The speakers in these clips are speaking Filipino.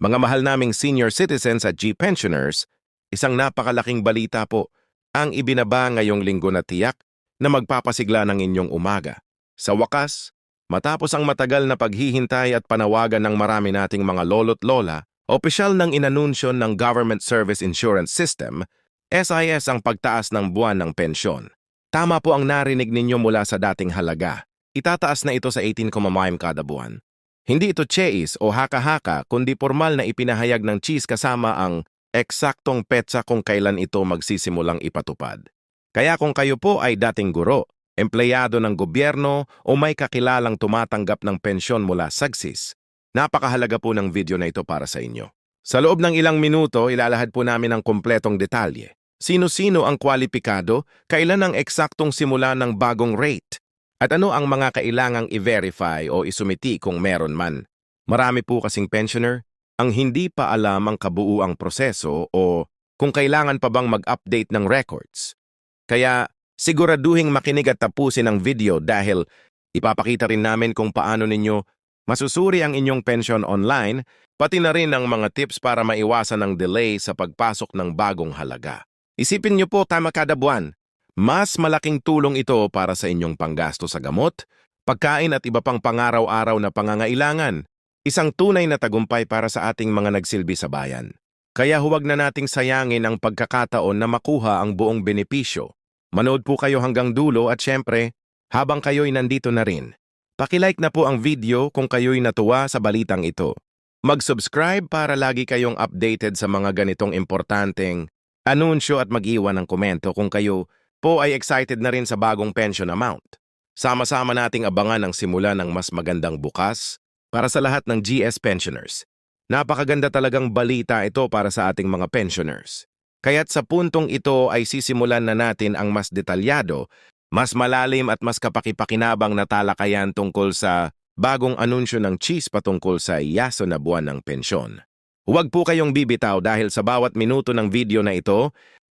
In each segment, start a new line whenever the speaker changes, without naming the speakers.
Mga mahal naming senior citizens at G-pensioners, isang napakalaking balita po ang ibinaba ngayong linggo na tiyak na magpapasigla ng inyong umaga. Sa wakas, matapos ang matagal na paghihintay at panawagan ng marami nating mga lolo't lola, opisyal ng inanunsyo ng Government Service Insurance System, SIS ang pagtaas ng buwan ng pensyon. Tama po ang narinig ninyo mula sa dating halaga. Itataas na ito sa 18,5 kada buwan. Hindi ito cheis o haka-haka kundi formal na ipinahayag ng CHIS kasama ang eksaktong petsa kung kailan ito magsisimulang ipatupad. Kaya kung kayo po ay dating guro, empleyado ng gobyerno o may kakilalang tumatanggap ng pensyon mula sa SAGSIS, napakahalaga po ng video na ito para sa inyo. Sa loob ng ilang minuto, ilalahad po namin ang kumpletong detalye. Sino-sino ang kwalipikado, kailan ang eksaktong simula ng bagong rate, at ano ang mga kailangang i-verify o isumiti kung meron man. Marami po kasing pensioner ang hindi pa alam ang kabuuang proseso o kung kailangan pa bang mag-update ng records. Kaya siguraduhing makinig at tapusin ang video dahil ipapakita rin namin kung paano ninyo masusuri ang inyong pension online, pati na rin ang mga tips para maiwasan ang delay sa pagpasok ng bagong halaga. Isipin niyo po tama kada buwan. Mas malaking tulong ito para sa inyong panggasto sa gamot, pagkain at iba pang pangaraw-araw na pangangailangan. Isang tunay na tagumpay para sa ating mga nagsilbi sa bayan. Kaya huwag na nating sayangin ang pagkakataon na makuha ang buong benepisyo. Manood po kayo hanggang dulo at syempre, habang kayo'y nandito na rin, paki-like na po ang video kung kayo'y natuwa sa balitang ito. Mag-subscribe para lagi kayong updated sa mga ganitong importanteng anunsyo at mag-iwan ng komento kung kayo po ay excited na rin sa bagong pension amount. Sama-sama nating abangan ang simula ng mas magandang bukas para sa lahat ng GS pensioners. Napakaganda talagang balita ito para sa ating mga pensioners. Kaya't sa puntong ito ay sisimulan na natin ang mas detalyado, mas malalim at mas kapakipakinabang na talakayan tungkol sa bagong anunsyo ng CHIS patungkol sa iyaso na buwan ng pensyon. Huwag po kayong bibitaw dahil sa bawat minuto ng video na ito,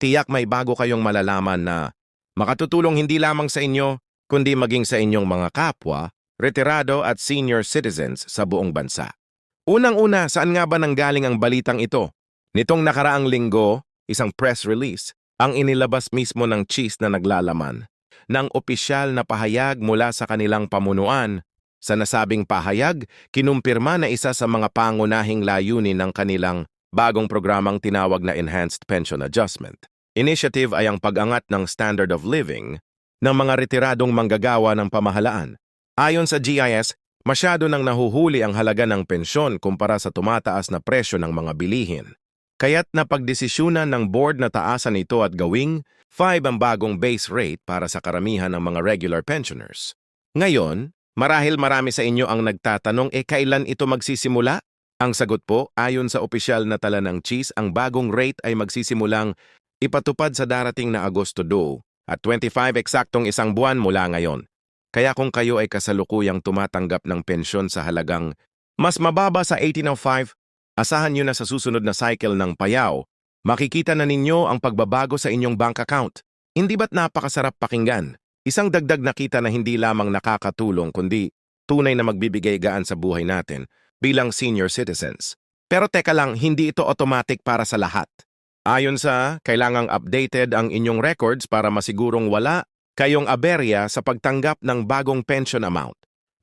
tiyak may bago kayong malalaman na makatutulong hindi lamang sa inyo, kundi maging sa inyong mga kapwa, retirado at senior citizens sa buong bansa. Unang-una, saan nga ba nanggaling ang balitang ito? Nitong nakaraang linggo, isang press release ang inilabas mismo ng CHIS na naglalaman ng opisyal na pahayag mula sa kanilang pamunuan. Sa nasabing pahayag, kinumpirma na isa sa mga pangunahing layunin ng kanilang bagong programang tinawag na Enhanced Pension Adjustment Initiative ay ang pag-angat ng standard of living ng mga retiradong manggagawa ng pamahalaan. Ayon sa GIS, masyado nang nahuhuli ang halaga ng pensyon kumpara sa tumataas na presyo ng mga bilihin. Kaya't napagdesisyunan ng board na taasan ito at gawing 5 ang bagong base rate para sa karamihan ng mga regular pensioners. Ngayon, marahil marami sa inyo ang nagtatanong kailan ito magsisimula? Ang sagot po, ayon sa opisyal na tala ng CHIS, ang bagong rate ay magsisimulang ipatupad sa darating na Agosto 2 at 25 eksaktong isang buwan mula ngayon. Kaya kung kayo ay kasalukuyang tumatanggap ng pensyon sa halagang mas mababa sa 1805, asahan nyo na sa susunod na cycle ng payaw, makikita na ninyo ang pagbabago sa inyong bank account. Hindi ba't napakasarap pakinggan? Isang dagdag na kita na hindi lamang nakakatulong kundi tunay na magbibigay gaan sa buhay natin bilang senior citizens. Pero teka lang, hindi ito automatic para sa lahat. Ayon sa, kailangang updated ang inyong records para masigurong wala kayong aberya sa pagtanggap ng bagong pension amount.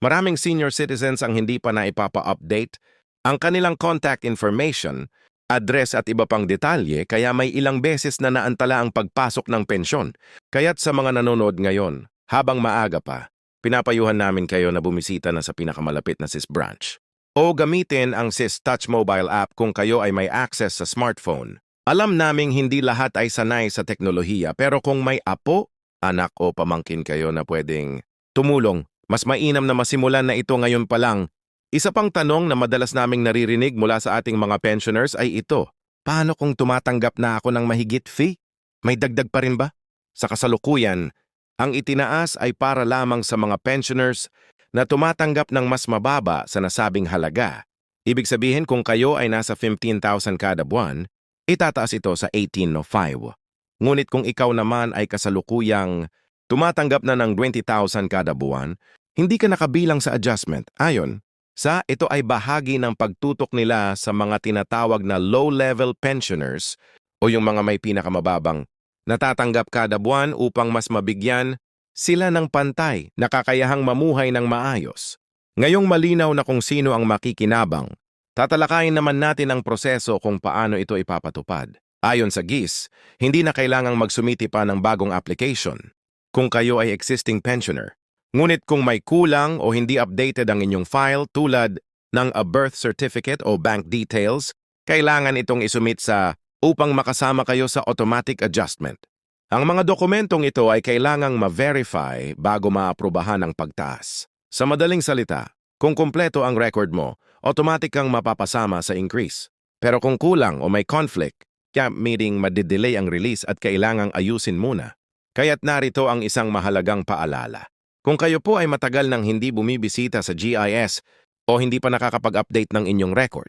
Maraming senior citizens ang hindi pa na ipapa-update ang kanilang contact information, address at iba pang detalye kaya may ilang beses na naantala ang pagpasok ng pensyon. Kaya't sa mga nanonood ngayon, habang maaga pa, pinapayuhan namin kayo na bumisita na sa pinakamalapit na SIS branch. O gamitin ang SIS Touch Mobile app kung kayo ay may access sa smartphone. Alam naming hindi lahat ay sanay sa teknolohiya pero kung may apo, anak o pamangkin kayo na pwedeng tumulong, mas mainam na masimulan na ito ngayon pa lang. Isa pang tanong na madalas naming naririnig mula sa ating mga pensioners ay ito. Paano kung tumatanggap na ako ng mahigit fee? May dagdag pa rin ba? Sa kasalukuyan, ang itinaas ay para lamang sa mga pensioners na tumatanggap ng mas mababa sa nasabing halaga. Ibig sabihin kung kayo ay nasa 15,000 kada buwan, itataas ito sa 18,500. Ngunit kung ikaw naman ay kasalukuyang tumatanggap na ng 20,000 kada buwan, hindi ka nakabilang sa adjustment ayon Ito ay bahagi ng pagtutok nila sa mga tinatawag na low-level pensioners o yung mga may pinakamababang natatanggap kada buwan upang mas mabigyan sila ng pantay na kakayahang mamuhay ng maayos. Ngayong malinaw na kung sino ang makikinabang, tatalakayin naman natin ang proseso kung paano ito ipapatupad. Ayon sa GIS, hindi na kailangang magsumiti pa ng bagong application kung kayo ay existing pensioner. Ngunit kung may kulang o hindi updated ang inyong file tulad ng a birth certificate o bank details, kailangan itong isumit upang makasama kayo sa automatic adjustment. Ang mga dokumentong ito ay kailangang ma-verify bago maaprubahan ang pagtaas. Sa madaling salita, kung kumpleto ang record mo, automatic kang mapapasama sa increase. Pero kung kulang o may conflict, meaning madidelay ang release at kailangang ayusin muna. Kaya't narito ang isang mahalagang paalala. Kung kayo po ay matagal nang hindi bumibisita sa GIS o hindi pa nakakapag-update ng inyong record,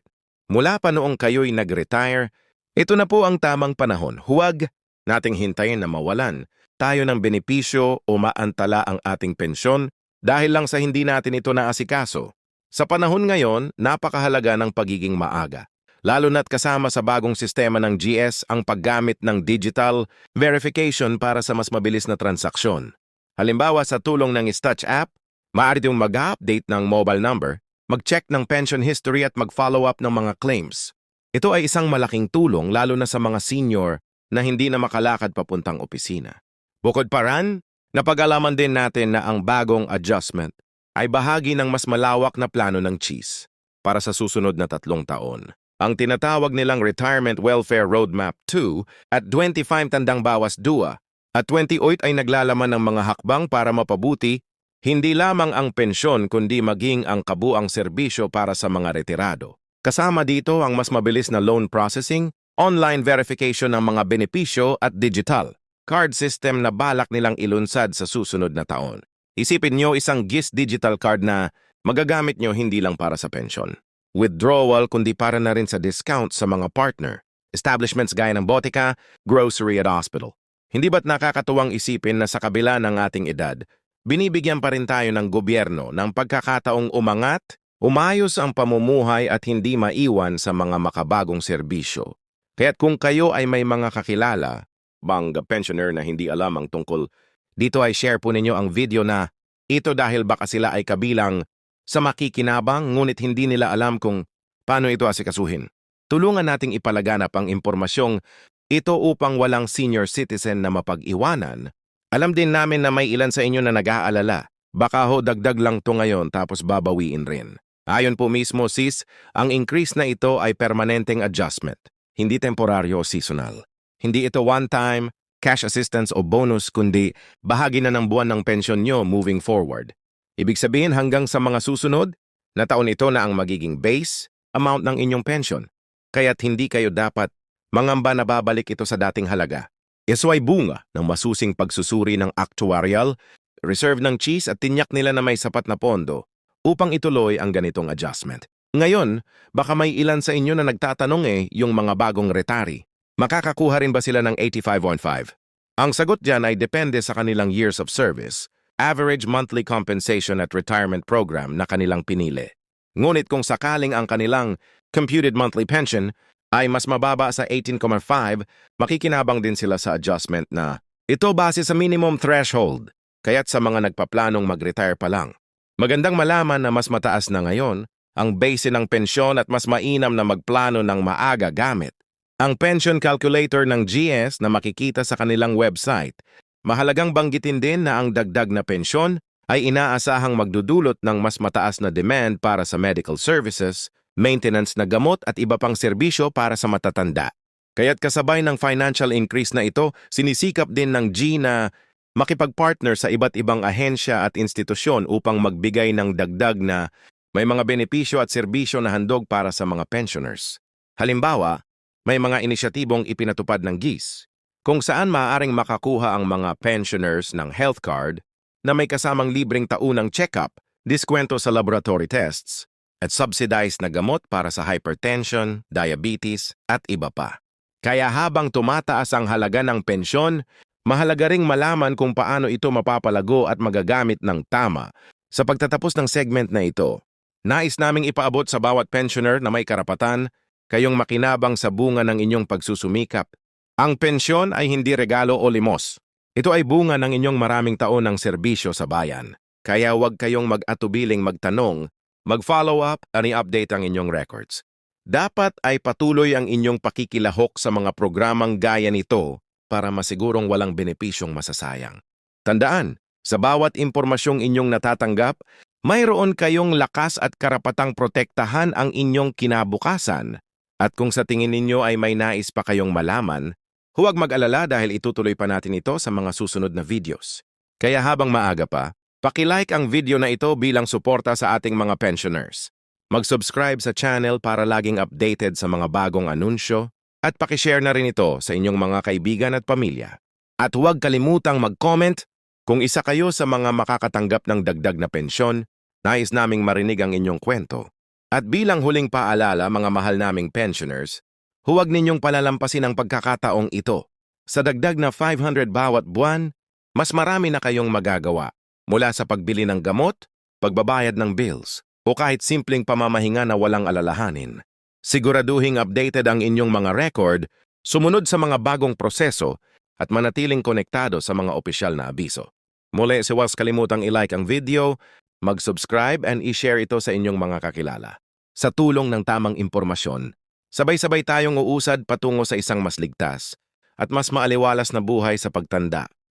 mula pa noong kayo'y nag-retire, ito na po ang tamang panahon. Huwag nating hintayin na mawalan tayo ng benepisyo o maantala ang ating pensyon dahil lang sa hindi natin ito naasikaso. Sa panahon ngayon, napakahalaga ng pagiging maaga. Lalo na't kasama sa bagong sistema ng GS ang paggamit ng digital verification para sa mas mabilis na transaksyon. Halimbawa sa tulong ng Stutch app, maaari yung mag-update ng mobile number, mag-check ng pension history at mag-follow up ng mga claims. Ito ay isang malaking tulong lalo na sa mga senior na hindi na makalakad papuntang opisina. Bukod pa ran, napag-alaman din natin na ang bagong adjustment ay bahagi ng mas malawak na plano ng GIS para sa susunod na 3 taon. Ang tinatawag nilang Retirement Welfare Roadmap 2 at 25 tandang bawas dua at 28 ay naglalaman ng mga hakbang para mapabuti hindi lamang ang pensyon kundi maging ang kabuang serbisyo para sa mga retirado. Kasama dito ang mas mabilis na loan processing, online verification ng mga benepisyo at digital card system na balak nilang ilunsad sa susunod na taon. Isipin nyo isang GIS digital card na magagamit nyo hindi lang para sa pensyon. Withdrawal kundi para na rin sa discount sa mga partner, establishments gaya ng botika, grocery at hospital. Hindi ba't nakakatuwang isipin na sa kabila ng ating edad, binibigyan pa rin tayo ng gobyerno ng pagkakataong umangat, umayos ang pamumuhay at hindi maiwan sa mga makabagong serbisyo. Kaya't kung kayo ay may mga kakilala, bang pensioner na hindi alam ang tungkol, dito ay share po ninyo ang video na ito dahil baka sila ay kabilang sa makikinabang ngunit hindi nila alam kung paano ito asikasuhin. Tulungan nating ipalaganap ang impormasyong ito upang walang senior citizen na mapag-iwanan. Alam din namin na may ilan sa inyo na nag-aalala. Baka ho dagdag lang to ngayon tapos babawiin rin. Ayon po mismo sis, ang increase na ito ay permanenteng adjustment, hindi temporaryo o seasonal. Hindi ito one-time, cash assistance o bonus kundi bahagi na ng buwan ng pensyon nyo moving forward. Ibig sabihin hanggang sa mga susunod na taon ito na ang magiging base amount ng inyong pension. Kaya't hindi kayo dapat mangamba na babalik ito sa dating halaga. Ito ay bunga ng masusing pagsusuri ng actuarial, reserve ng GIS at tinyak nila na may sapat na pondo upang ituloy ang ganitong adjustment. Ngayon, baka may ilan sa inyo na nagtatanong yung mga bagong retari. Makakakuha rin ba sila ng 8515? Ang sagot dyan ay depende sa kanilang years of service, average monthly compensation at retirement program na kanilang pinili. Ngunit kung sakaling ang kanilang computed monthly pension ay mas mababa sa 18,5, makikinabang din sila sa adjustment na ito base sa minimum threshold, kaya't sa mga nagpaplanong mag-retire pa lang. Magandang malaman na mas mataas na ngayon ang base ng pensyon at mas mainam na magplano ng maaga gamit ang pension calculator ng GS na makikita sa kanilang website. Mahalagang banggitin din na ang dagdag na pensyon ay inaasahang magdudulot ng mas mataas na demand para sa medical services, maintenance na gamot at iba pang serbisyo para sa matatanda. Kaya't kasabay ng financial increase na ito, sinisikap din ng G na makipag-partner sa iba't ibang ahensya at institusyon upang magbigay ng dagdag na may mga benepisyo at serbisyo na handog para sa mga pensioners. Halimbawa, may mga inisyatibong ipinatupad ng GIS kung saan maaaring makakuha ang mga pensioners ng health card na may kasamang libreng taunang check-up, diskwento sa laboratory tests, at subsidized na gamot para sa hypertension, diabetes, at iba pa. Kaya habang tumataas ang halaga ng pensyon, mahalaga ring malaman kung paano ito mapapalago at magagamit ng tama. Sa pagtatapos ng segment na ito, Nais naming ipaabot sa bawat pensioner na may karapatan kayong makinabang sa bunga ng inyong pagsusumikap. Ang pensyon ay hindi regalo o limos. Ito ay bunga ng inyong maraming taon ng serbisyo sa bayan. Kaya huwag kayong mag-atubiling magtanong, mag-follow up, at i-update ang inyong records. Dapat ay patuloy ang inyong pakikilahok sa mga programang gaya nito para masigurong walang benepisyong masasayang. Tandaan, sa bawat impormasyong inyong natatanggap, mayroon kayong lakas at karapatang protektahan ang inyong kinabukasan. At kung sa tingin ninyo ay may nais pa kayong malaman, huwag mag-alala dahil itutuloy pa natin ito sa mga susunod na videos. Kaya habang maaga pa, paki-like ang video na ito bilang suporta sa ating mga pensioners. Mag-subscribe sa channel para laging updated sa mga bagong anunsyo at paki-share na rin ito sa inyong mga kaibigan at pamilya. At huwag kalimutang mag-comment kung isa kayo sa mga makakatanggap ng dagdag na pensyon. Nais naming marinig ang inyong kwento. At bilang huling paalala mga mahal naming pensioners, huwag ninyong palalampasin ang pagkakataong ito. Sa dagdag na 500 bawat buwan, mas marami na kayong magagawa mula sa pagbili ng gamot, pagbabayad ng bills, o kahit simpleng pamamahinga na walang alalahanin. Siguraduhing updated ang inyong mga record, sumunod sa mga bagong proseso, at manatiling konektado sa mga opisyal na abiso. Muli, huwag kalimutang i-like ang video, mag-subscribe and i-share ito sa inyong mga kakilala. Sa tulong ng tamang impormasyon, sabay-sabay tayong uusad patungo sa isang mas ligtas at mas maaliwalas na buhay sa pagtanda.